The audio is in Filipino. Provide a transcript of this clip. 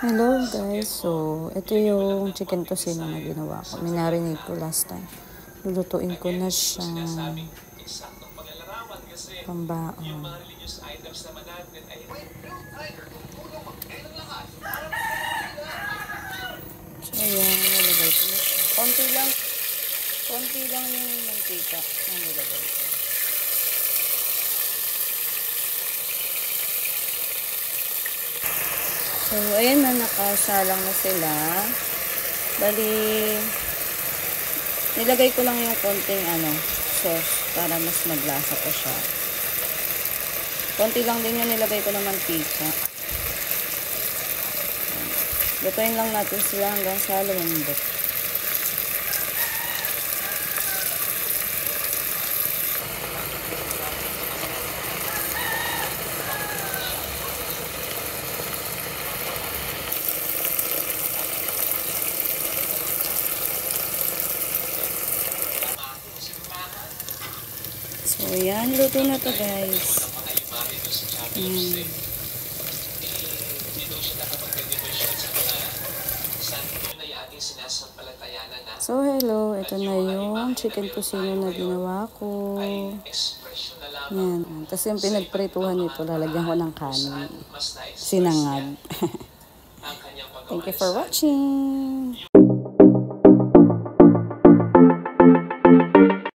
Hello guys, so ito yung chicken tocino na ginawa ko. Minarinate ko last time. Lulutuin ko na siya pambaon. So ayan, nalagay ko na siya. Konti lang yung mantika na nilagay ko. So ayan na, nakasalang na sila. Bali, nilagay ko lang yung konting sauce para mas maglasa ko siya. Konti lang din yung nilagay ko ng mantika. Lutuin lang natin sila hanggang sa lumambot. So, yan. Luto na to, guys. So, hello. Ito na yung chicken tocino na ginawa ko. Yan. Tapos yung pinagprituhan nito, lalagyan ko ng kanin. Sinangag. Thank you for watching.